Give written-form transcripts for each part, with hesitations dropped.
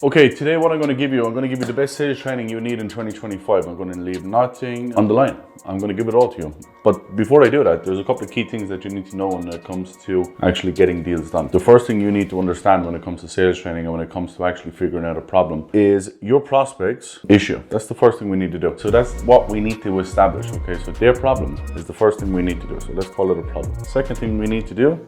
Okay, today what I'm going to give you the best sales training you need in 2025. I'm going to leave nothing on the line. I'm going to give it all to you. But before I do that, there's a couple of key things that you need to know when it comes to actually getting deals done. The first thing you need to understand when it comes to sales training and when it comes to actually figuring out a problem is your prospect's issue. That's the first thing we need to do. So that's what we need to establish, okay? So their problem is the first thing we need to do. So let's call it a problem. The second thing we need to do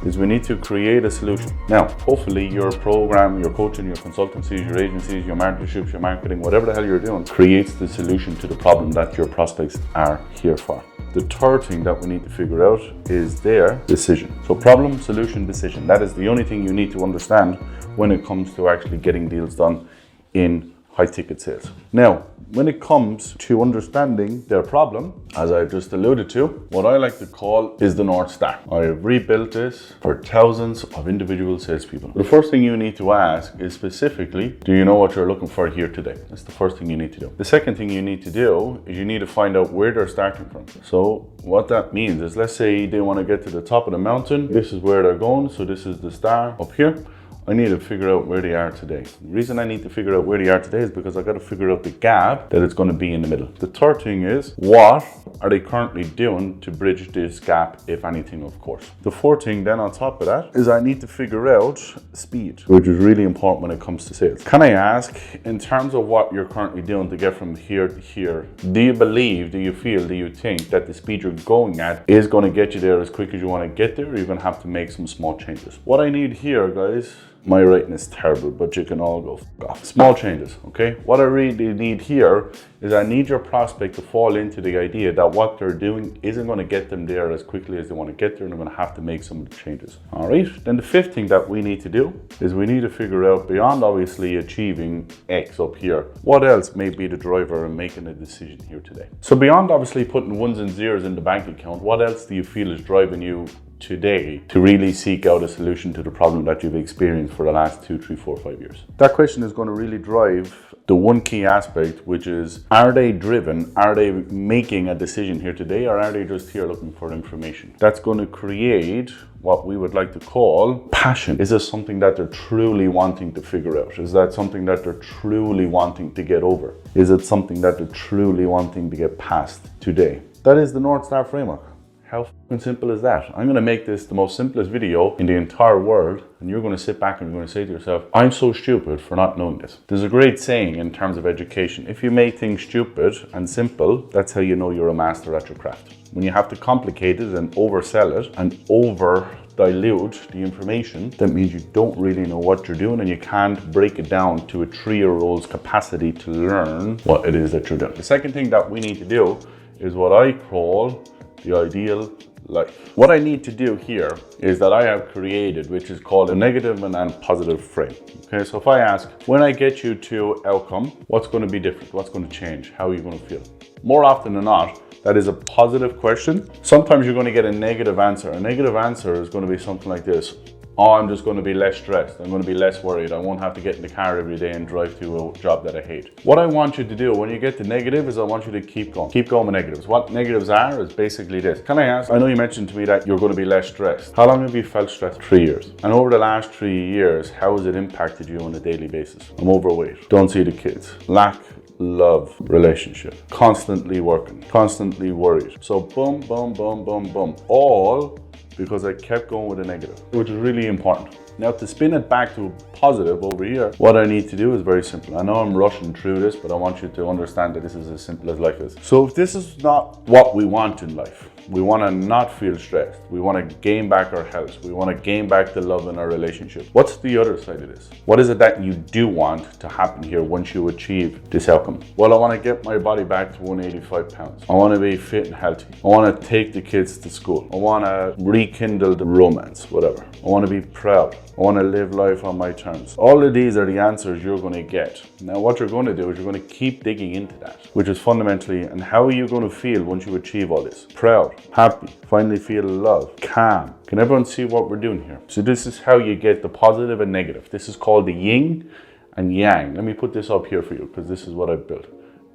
is we need to create a solution. Now, hopefully your program, your coaching, your consultancies, your agencies, your mentorships, your marketing, whatever the hell you're doing, creates the solution to the problem that your prospects are here for. The third thing that we need to figure out is their decision. So problem, solution, decision. That is the only thing you need to understand when it comes to actually getting deals done in high ticket sales. Now, when it comes to understanding their problem, as I've just alluded to, what I like to call is the North Star. I have rebuilt this for thousands of individual salespeople. The first thing you need to ask is specifically, do you know what you're looking for here today? That's the first thing you need to do. The second thing you need to do is you need to find out where they're starting from. So what that means is, let's say they want to get to the top of the mountain. This is where they're going. So this is the star up here. I need to figure out where they are today. The reason I need to figure out where they are today is because I got to figure out the gap that it's going to be in the middle. The third thing is, what are they currently doing to bridge this gap, if anything, of course. The fourth thing then on top of that is I need to figure out speed, which is really important when it comes to sales. Can I ask, in terms of what you're currently doing to get from here to here, do you believe, do you feel, do you think that the speed you're going at is going to get you there as quick as you want to get there, or you're going to have to make some small changes? What I need here, guys, my writing is terrible, but you can all go f*** off. Small changes, okay? What I really need here is I need your prospect to fall into the idea that what they're doing isn't going to get them there as quickly as they want to get there, and they're going to have to make some changes. All right? Then the fifth thing that we need to do is we need to figure out, beyond obviously achieving X up here, what else may be the driver in making a decision here today. So beyond obviously putting ones and zeros in the bank account, what else do you feel is driving you today to really seek out a solution to the problem that you've experienced for the last 2, 3, 4, 5 years? That question is going to really drive the one key aspect, which is, are they driven? Are they making a decision here today, or are they just here looking for information? That's going to create what we would like to call passion. Is this something that they're truly wanting to figure out? Is that something that they're truly wanting to get over? Is it something that they're truly wanting to get past today? That is the North Star framework. How f***ing simple is that? I'm going to make this the most simplest video in the entire world, and you're going to sit back and you're going to say to yourself, I'm so stupid for not knowing this. There's a great saying in terms of education: if you make things stupid and simple, that's how you know you're a master at your craft. When you have to complicate it and oversell it and over dilute the information, that means you don't really know what you're doing, and you can't break it down to a 3-year-old's capacity to learn what it is that you're doing. The second thing that we need to do is what I call the ideal life. What I need to do here is that I have created, which is called a negative and positive frame. Okay, so if I ask, when I get you to outcome, what's going to be different? What's going to change? How are you going to feel? More often than not, that is a positive question. Sometimes you're going to get a negative answer. A negative answer is going to be something like this: oh, I'm just going to be less stressed. I'm going to be less worried. I won't have to get in the car every day and drive to a job that I hate. What I want you to do when you get to negative is I want you to keep going. Keep going with negatives. What negatives are is basically this. Can I ask, I know you mentioned to me that you're going to be less stressed. How long have you felt stressed? 3 years. And over the last 3 years, how has it impacted you on a daily basis? I'm overweight. Don't see the kids. Lack love relationship. Constantly working. Constantly worried. So boom, boom, boom, boom, boom. All because I kept going with a negative, which is really important. Now, to spin it back to a positive over here, what I need to do is very simple. I know I'm rushing through this, but I want you to understand that this is as simple as life is. So if this is not what we want in life, we want to not feel stressed, we want to gain back our health, we want to gain back the love in our relationship, what's the other side of this? What is it that you do want to happen here once you achieve this outcome? Well, I want to get my body back to 185 pounds. I want to be fit and healthy. I want to take the kids to school. I want to rekindle the romance, whatever. I want to be proud. I want to live life on my terms. All of these are the answers you're going to get. Now, what you're going to do is you're going to keep digging into that, which is fundamentally, and how are you going to feel once you achieve all this? Proud, happy, finally feel love, calm. Can everyone see what we're doing here? So this is how you get the positive and negative. This is called the yin and yang. Let me put this up here for you, because this is what I've built.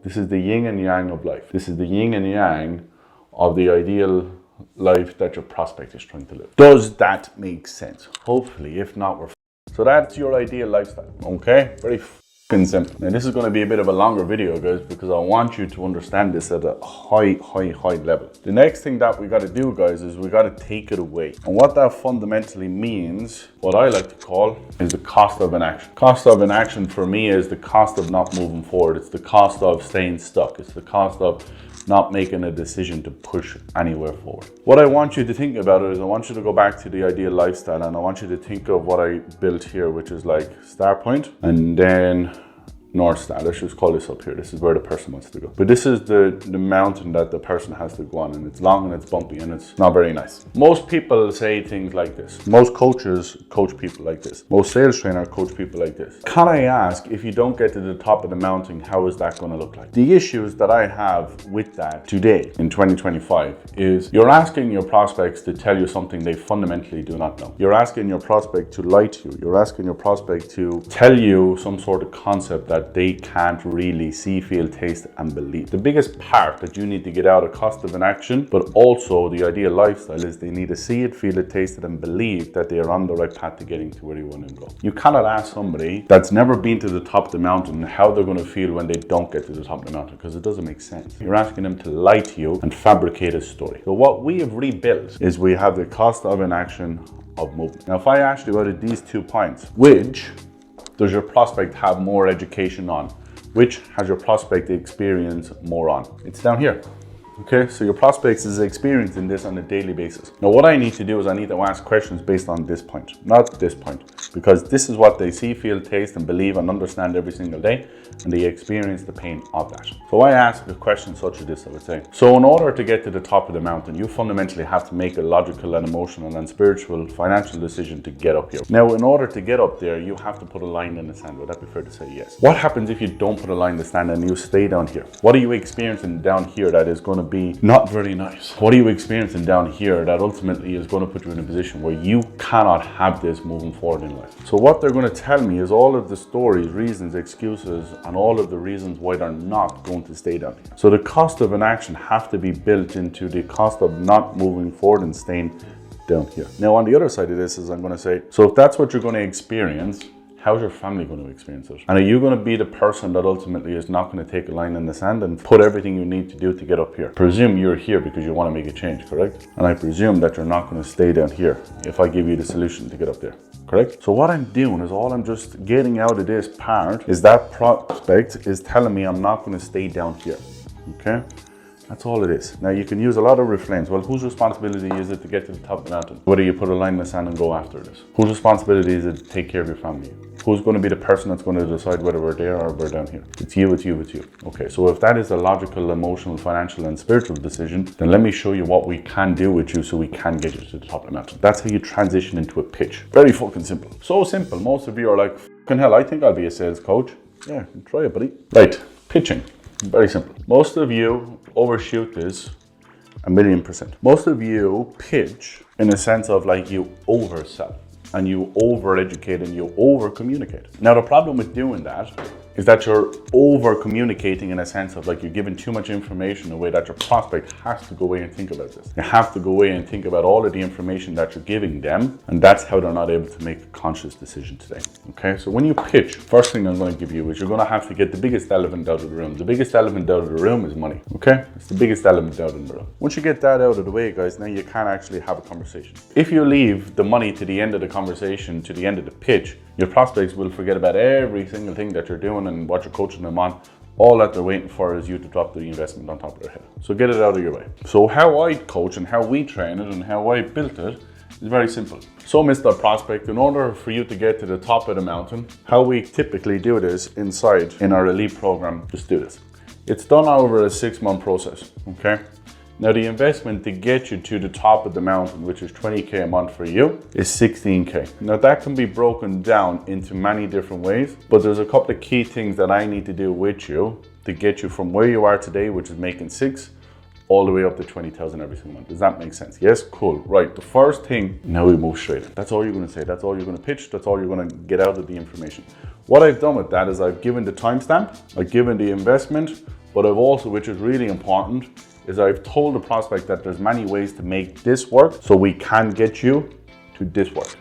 This is the yin and yang of life. This is the yin and yang of the ideal life that your prospect is trying to live. Does that make sense? Hopefully. If not, we're So that's your ideal lifestyle, okay? Very simple. Now this is going to be a bit of a longer video, guys, because I want you to understand this at a high level. The next thing that we got to do, guys, is we got to take it away. And what that fundamentally means, what I like to call, is the cost of inaction. Cost of inaction for me is the cost of not moving forward. It's the cost of staying stuck. It's the cost of not making a decision to push anywhere forward. What I want you to think about is I want you to go back to the ideal lifestyle, and I want you to think of what I built here, which is like start point and then North Star. Let's just call this up here. This is where the person wants to go. But this is the mountain that the person has to go on, and it's long and it's bumpy and it's not very nice. Most people say things like this. Most coaches coach people like this. Most sales trainers coach people like this. Can I ask, if you don't get to the top of the mountain, how is that going to look like? The issues that I have with that today in 2025 is you're asking your prospects to tell you something they fundamentally do not know. You're asking your prospect to lie to you. You're asking your prospect to tell you some sort of concept that they can't really see, feel, taste, and believe. The biggest part that you need to get out of cost of inaction, but also the ideal lifestyle, is they need to see it, feel it, taste it, and believe that they are on the right path to getting to where you want to go. You cannot ask somebody that's never been to the top of the mountain how they're going to feel when they don't get to the top of the mountain, because it doesn't make sense. You're asking them to lie to you and fabricate a story. So what we have rebuilt is we have the cost of inaction of movement. Now, if I asked you out of these 2 points, which does your prospect have more education on? Which has your prospect experience more on? It's down here. Okay, so your prospects is experiencing this on a daily basis. Now what I need to do is I need to ask questions based on this point, not this point, because this is what they see, feel, taste, and believe and understand every single day, and they experience the pain of that. So I ask a question such as this, I would say. So in order to get to the top of the mountain, you fundamentally have to make a logical and emotional and spiritual financial decision to get up here. Now, in order to get up there, you have to put a line in the sand. Would that be fair to say? Yes. What happens if you don't put a line in the sand and you stay down here? What are you experiencing down here that is going to be not very nice? What are you experiencing down here that ultimately is going to put you in a position where you cannot have this moving forward in life? So what they're going to tell me is all of the stories, reasons, excuses, and all of the reasons why they're not going to stay down here. So the cost of inaction have to be built into the cost of not moving forward and staying down here. Now on the other side of this is I'm going to say, so if that's what you're going to experience, how's your family going to experience it? And are you going to be the person that ultimately is not going to take a line in the sand and put everything you need to do to get up here? Presume you're here because you want to make a change, correct? And I presume that you're not going to stay down here if I give you the solution to get up there, correct? So what I'm doing is all I'm just getting out of this part is that prospect is telling me I'm not going to stay down here, okay? That's all it is. Now you can use a lot of refrains. Well, whose responsibility is it to get to the top of the mountain? Whether you put a line in the sand and go after this. Whose responsibility is it to take care of your family? Who's going to be the person that's going to decide whether we're there or we're down here? It's you, it's you, it's you. Okay, so if that is a logical, emotional, financial, and spiritual decision, then let me show you what we can do with you so we can get you to the top of the mountain. That's how you transition into a pitch. Very fucking simple. So simple. Most of you are like, fucking hell, I think I'll be a sales coach. Yeah, try it, buddy. Right, pitching. Very simple. Most of you overshoot this 1,000,000%. Most of you pitch in a sense of like you oversell and you over-educate and you over-communicate. Now the problem with doing that is that you're over-communicating in a sense of like you're giving too much information away that your prospect has to go away and think about this. They have to go away and think about all of the information that you're giving them, and that's how they're not able to make a conscious decision today. Okay, so when you pitch, first thing I'm going to give you is you're going to have to get the biggest elephant out of the room. The biggest elephant out of the room is money. Okay, it's the biggest elephant out of the room. Once you get that out of the way, guys, now you can actually have a conversation. If you leave the money to the end of the conversation, to the end of the pitch, your prospects will forget about every single thing that you're doing and what you're coaching them on. All that they're waiting for is you to drop the investment on top of their head. So get it out of your way. So how I coach and how we train it and how I built it is very simple. So Mr. Prospect, in order for you to get to the top of the mountain, how we typically do this inside in our elite program, just do this. It's done over a 6-month process, okay? Now the investment to get you to the top of the mountain, which is 20K a month for you, is 16K. Now that can be broken down into many different ways, but there's a couple of key things that I need to do with you to get you from where you are today, which is making 6, all the way up to 20,000 every single month. Does that make sense? Yes? Cool. Right. The first thing, now we move straight in. That's all you're going to say. That's all you're going to pitch. That's all you're going to get out of the information. What I've done with that is I've given the timestamp, I've given the investment, but I've also, which is really important, is I've told the prospect that there's many ways to make this work so we can get you to this work.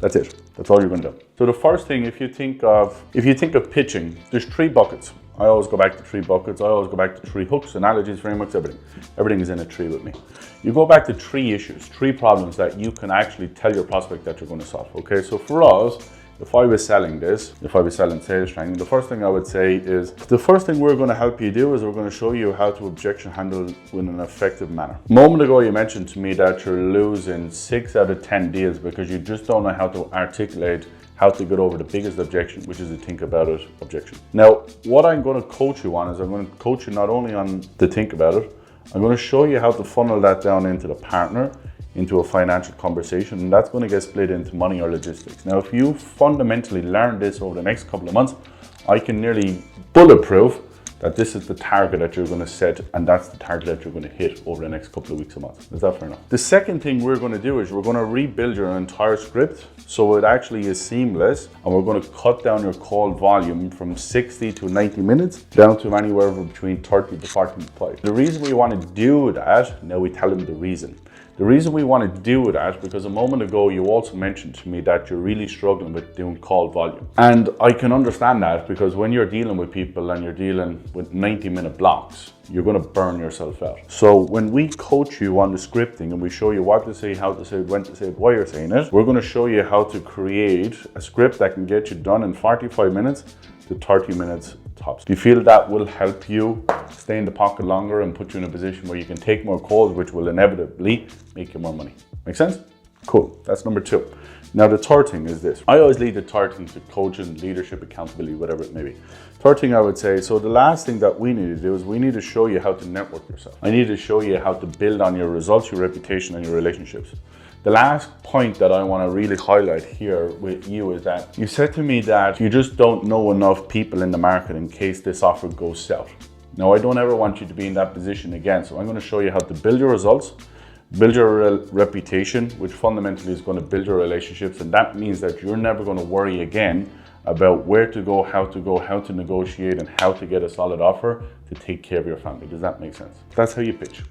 That's it. That's all you're going to do. So the first thing, if you think of pitching, there's 3 buckets. I always go back to 3 buckets. I always go back to 3 hooks, analogies, frameworks, everything. Everything is in a tree with me. You go back to 3 issues, 3 problems that you can actually tell your prospect that you're going to solve. Okay, so for us, if I was selling sales training, the first thing I would say is, the first thing we're going to help you do is we're going to show you how to objection handle in an effective manner. A moment ago, you mentioned to me that you're losing 6 out of 10 deals because you just don't know how to articulate how to get over the biggest objection, which is the think about it objection. Now, what I'm going to coach you on is I'm going to coach you not only on the think about it, I'm going to show you how to funnel that down into the partner, into a financial conversation, and that's going to get split into money or logistics. Now, if you fundamentally learn this over the next couple of months, I can nearly bulletproof that this is the target that you're going to set, and that's the target that you're going to hit over the next couple of weeks or months. Is that fair enough? The second thing we're going to do is we're going to rebuild your entire script so it actually is seamless, and we're going to cut down your call volume from 60 to 90 minutes down to anywhere between 30 to 45. The reason we want to do that, now we tell them the reason. The reason we want to do that, because a moment ago you also mentioned to me that you're really struggling with doing call volume. And I can understand that, because when you're dealing with people and you're dealing with 90-minute blocks, you're going to burn yourself out. So when we coach you on the scripting and we show you what to say, how to say it, when to say it, why you're saying it, we're going to show you how to create a script that can get you done in 45 minutes to 30 minutes tops. Do you feel that will help you stay in the pocket longer and put you in a position where you can take more calls, which will inevitably make you more money? Make sense? Cool. That's number 2. Now, the third thing is this. I always lead the third thing to coaching, leadership, accountability, whatever it may be. Third thing I would say, so the last thing that we need to do is we need to show you how to network yourself. I need to show you how to build on your results, your reputation, and your relationships. The last point that I want to really highlight here with you is that you said to me that you just don't know enough people in the market in case this offer goes south. Now, I don't ever want you to be in that position again. So I'm going to show you how to build your results, build your reputation, which fundamentally is going to build your relationships. And that means that you're never going to worry again about where to go, how to negotiate, and how to get a solid offer to take care of your family. Does that make sense? That's how you pitch.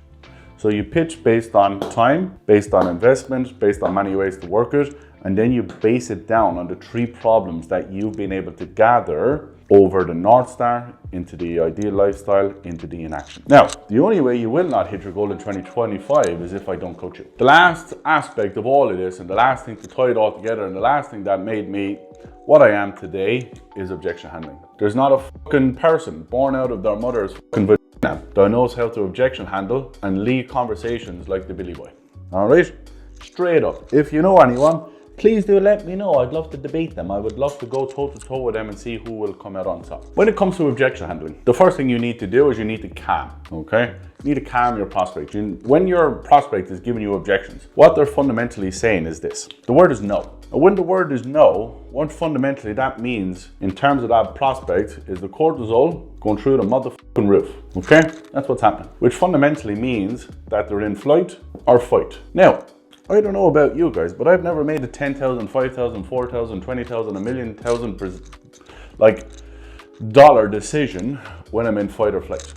So you pitch based on time, based on investment, based on many ways to work it, and then you base it down on the 3 problems that you've been able to gather over the North Star, into the ideal lifestyle, into the inaction. Now, the only way you will not hit your goal in 2025 is if I don't coach you. The last aspect of all of this, and the last thing to tie it all together, and the last thing that made me what I am today, is objection handling. There's not a fucking person born out of their mother's fucking vagina that knows how to objection handle and lead conversations like the Billy Boy. All right? Straight up. If you know anyone, please do let me know. I'd love to debate them. I would love to go toe to toe with them and see who will come out on top. When it comes to objection handling, the first thing you need to do is you need to calm, okay? You need to calm your prospect. When your prospect is giving you objections, what they're fundamentally saying is this. The word is no. And when the word is no, what fundamentally that means in terms of that prospect is the cortisol going through the motherfucking roof, okay? That's what's happening, which fundamentally means that they're in flight or fight. Now, I don't know about you guys, but I've never made a 10,000, 5,000, 4,000, 20,000, a million, thousand, dollar decision when I'm in fight or flight.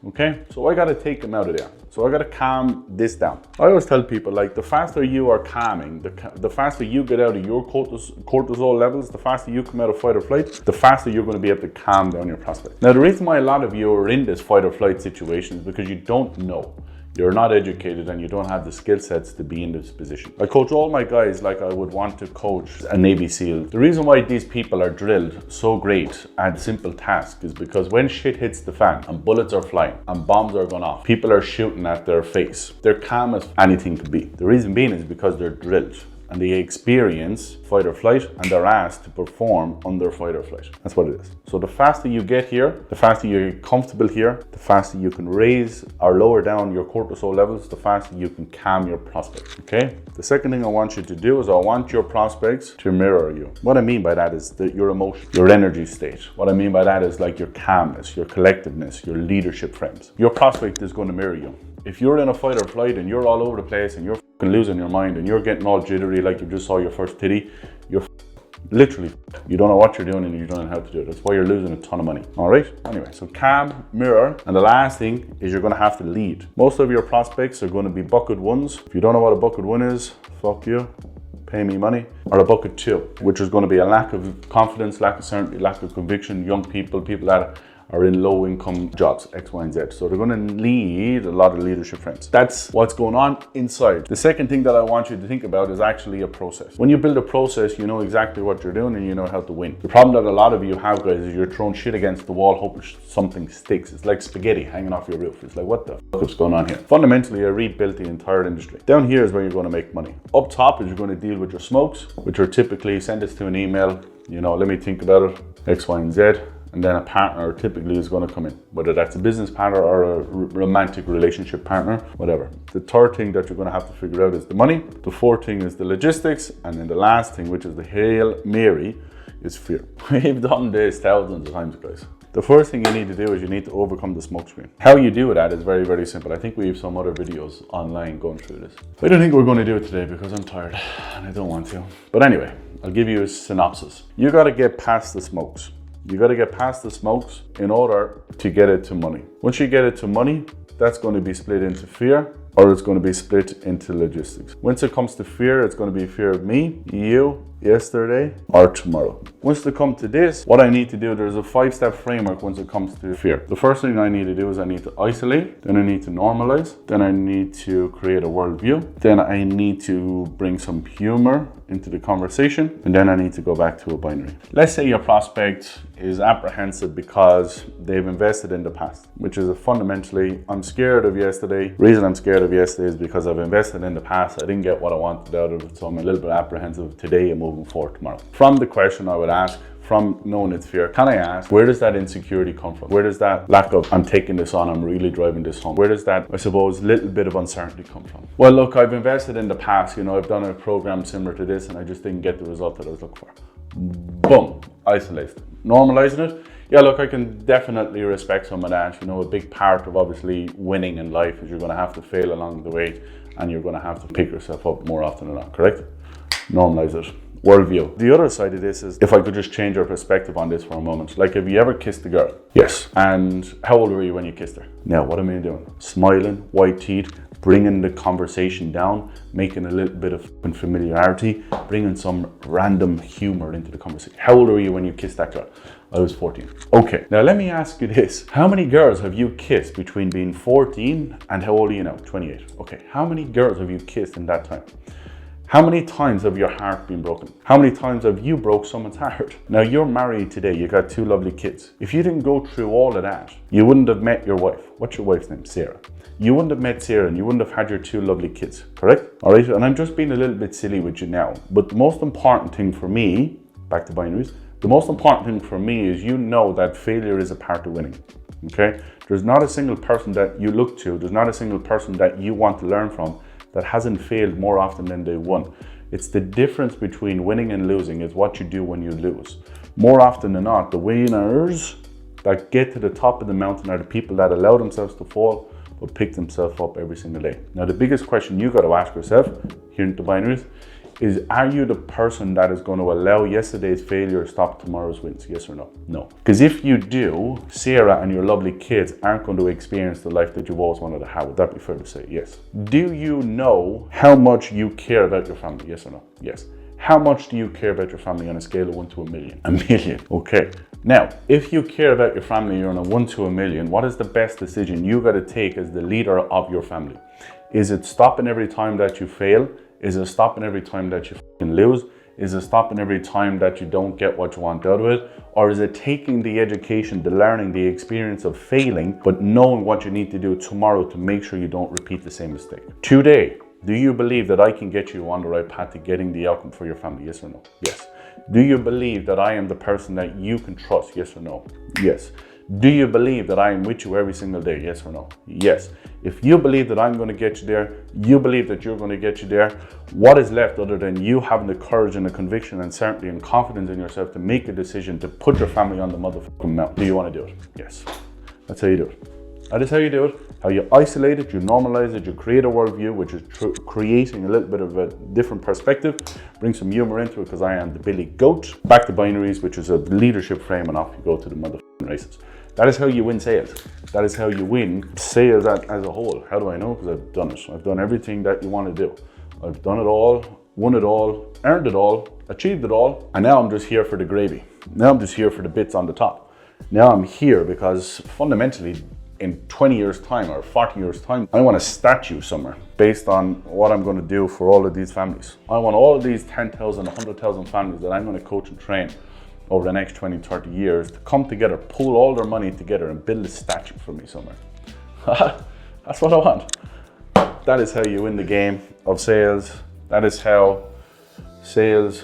Okay, so I gotta take them out of there. So I gotta calm this down. I always tell people, like, the faster you are calming, the faster you get out of your cortisol levels, the faster you come out of fight or flight, the faster you're gonna be able to calm down your prospect. Now, the reason why a lot of you are in this fight or flight situation is because you don't know. You're not educated and you don't have the skill sets to be in this position. I coach all my guys like I would want to coach a Navy SEAL. The reason why these people are drilled so great at simple tasks is because when shit hits the fan and bullets are flying and bombs are going off, people are shooting at their face. They're calm as anything could be. The reason being is because they're drilled and they experience fight or flight and they're asked to perform under fight or flight. That's what it is. So the faster you get here, the faster you get comfortable here, the faster you can raise or lower down your cortisol levels, the faster you can calm your prospects, okay? The second thing I want you to do is I want your prospects to mirror you. What I mean by that is your emotion, your energy state. What I mean by that is like your calmness, your collectiveness, your leadership frames. Your prospect is going to mirror you. If you're in a fight or flight and you're all over the place and you're losing your mind and you're getting all jittery like you just saw your first titty, you're literally, you don't know what you're doing and you don't know how to do it. That's why you're losing a ton of money. All right? Anyway, so calm, mirror. And the last thing is you're going to have to lead. Most of your prospects are going to be bucket ones. If you don't know what a bucket one is, fuck you. pay me money. Or a bucket two, which is going to be a lack of confidence, lack of certainty, lack of conviction, young people, people that are in low income jobs, X, Y, and Z. So they're going to need a lot of leadership frames. That's what's going on inside. The second thing that I want you to think about is actually a process. When you build a process, you know exactly what you're doing and you know how to win. The problem that a lot of you have, guys, is you're throwing shit against the wall hoping something sticks. It's like spaghetti hanging off your roof. It's like, what the fuck is going on here? Fundamentally, I rebuilt the entire industry. Down here is where you're going to make money. Up top is you're going to deal with your smokes, which are typically send this to an email, you know, let me think about it, X, Y, and Z. And then a partner typically is going to come in, whether that's a business partner or a romantic relationship partner, whatever. The third thing that you're going to have to figure out is the money. The fourth thing is the logistics. And then the last thing, which is the Hail Mary, is fear. We've done this thousands of times, guys. The first thing you need to do is you need to overcome the smoke screen. How you do that is very, very simple. I think we have some other videos online going through this. I don't think we're going to do it today because I'm tired and I don't want to. But anyway, I'll give you a synopsis. You got to get past the smokes. You got to get past the smokes in order to get it to money. Once you get it to money, that's going to be split into fear, or it's going to be split into logistics. Once it comes to fear, it's going to be fear of me, you, yesterday, or tomorrow. Once it comes to this, what I need to do, there's a 5-step framework once it comes to fear. The first thing I need to do is I need to isolate, then I need to normalize, then I need to create a worldview, then I need to bring some humor into the conversation, and then I need to go back to a binary. Let's say your prospect is apprehensive because they've invested in the past, which is fundamentally, I'm scared of yesterday. The reason I'm scared of yesterday is because I've invested in the past. I didn't get what I wanted out of it, so I'm a little bit apprehensive today and moving forward tomorrow. From the question I would ask, from knowing it's fear, can I ask, where does that insecurity come from? Where does that lack of, I'm taking this on, I'm really driving this home? Where does that, I suppose, little bit of uncertainty come from? Well, look, I've invested in the past, you know, I've done a program similar to this and I just didn't get the result that I was looking for. Boom, isolate. Normalizing it. Yeah, look, I can definitely respect some of that. You know, a big part of obviously winning in life is you're going to have to fail along the way and you're going to have to pick yourself up more often than not, correct? Normalize it. Worldview. The other side of this is, if I could just change your perspective on this for a moment. Like, have you ever kissed a girl? Yes. And how old were you when you kissed her? Now, what am I doing? Smiling, white teeth, bringing the conversation down, making a little bit of familiarity, bringing some random humor into the conversation. How old were you when you kissed that girl? I was 14. Okay, now let me ask you this. How many girls have you kissed between being 14 and how old are you now? 28. Okay, how many girls have you kissed in that time? How many times have your heart been broken? How many times have you broke someone's heart? Now you're married today, you got 2 lovely kids. If you didn't go through all of that, you wouldn't have met your wife. What's your wife's name? Sarah. You wouldn't have met Sarah and you wouldn't have had your 2 lovely kids, correct? All right, and I'm just being a little bit silly with you now. But the most important thing for me, back to binaries, the most important thing for me is you know that failure is a part of winning, okay? There's not a single person that you look to, there's not a single person that you want to learn from that hasn't failed more often than they won. It's the difference between winning and losing is what you do when you lose. More often than not, the winners that get to the top of the mountain are the people that allow themselves to fall but pick themselves up every single day. Now, the biggest question you got to ask yourself here in the binaries is, are you the person that is going to allow yesterday's failure stop tomorrow's wins? Yes or no? No. Because if you do, Sarah and your lovely kids aren't going to experience the life that you've always wanted to have. Would that be fair to say? Yes. Do you know how much you care about your family? Yes or no? Yes. How much do you care about your family on a scale of 1 to a million? A million. Okay. Now, if you care about your family, you're on a 1 to a million, what is the best decision you got to take as the leader of your family? Is it stopping every time that you fail? Is it stopping every time that you lose? Is it stopping every time that you don't get what you want out of it? Or is it taking the education, the learning, the experience of failing, but knowing what you need to do tomorrow to make sure you don't repeat the same mistake? Today, do you believe that I can get you on the right path to getting the outcome for your family? Yes or no? Yes. Do you believe that I am the person that you can trust? Yes or no? Yes. Do you believe that I am with you every single day? Yes or no? Yes. If you believe that I'm going to get you there, you believe that you're going to get you there, what is left other than you having the courage and the conviction and certainty and confidence in yourself to make a decision to put your family on the motherfucking mountain? Do you want to do it? Yes. That's how you do it. That is how you do it. How you isolate it, you normalize it, you create a worldview, which is creating a little bit of a different perspective. Bring some humor into it because I am the Billy Goat. Back to binaries, which is a leadership frame, and off you go to the motherfucking races. That is how you win sales. That is how you win sales as a whole. How do I know? Because I've done it. I've done everything that you want to do. I've done it all won it all, earned it all, achieved it all, and now I'm just here for the gravy. Now I'm just here for the bits on the top. Now I'm here because fundamentally in 20 years time or 40 years time, I want a statue somewhere based on what I'm going to do for all of these families. I want all of these 10,000, 100,000 families that I'm going to coach and train over the next 20, 30 years to come together, pool all their money together and build a statue for me somewhere. That's what I want. That is how you win the game of sales. That is how sales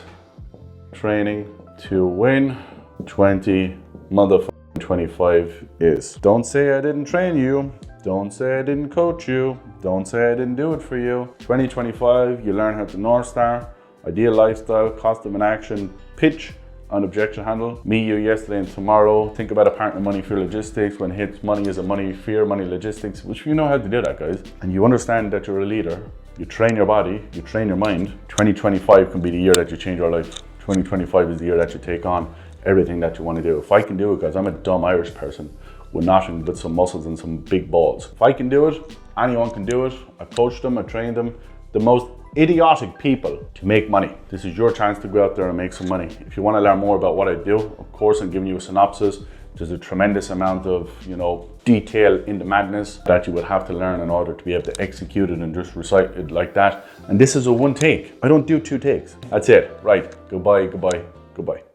training to win 2025 is. Don't say I didn't train you. Don't say I didn't coach you. Don't say I didn't do it for you. 2025, you learn how to North Star, ideal lifestyle, cost of inaction, pitch, on objection handle. Me, you, yesterday and tomorrow. Think about a partner money for logistics. When hits money is a money fear, money logistics, which you know how to do that, guys. And you understand that you're a leader. You train your body, you train your mind. 2025 can be the year that you change your life. 2025 is the year that you take on everything that you want to do. If I can do it, guys, I'm a dumb Irish person with nothing but some muscles and some big balls. If I can do it, anyone can do it. I coach them, I train them. The most idiotic people to make money. This is your chance to go out there and make some money. If you want to learn more about what I do, of course, I'm giving you a synopsis. There's a tremendous amount of, detail in the madness that you will have to learn in order to be able to execute it and just recite it like that. And this is a one take. I don't do two takes. That's it. Right. Goodbye, goodbye, goodbye.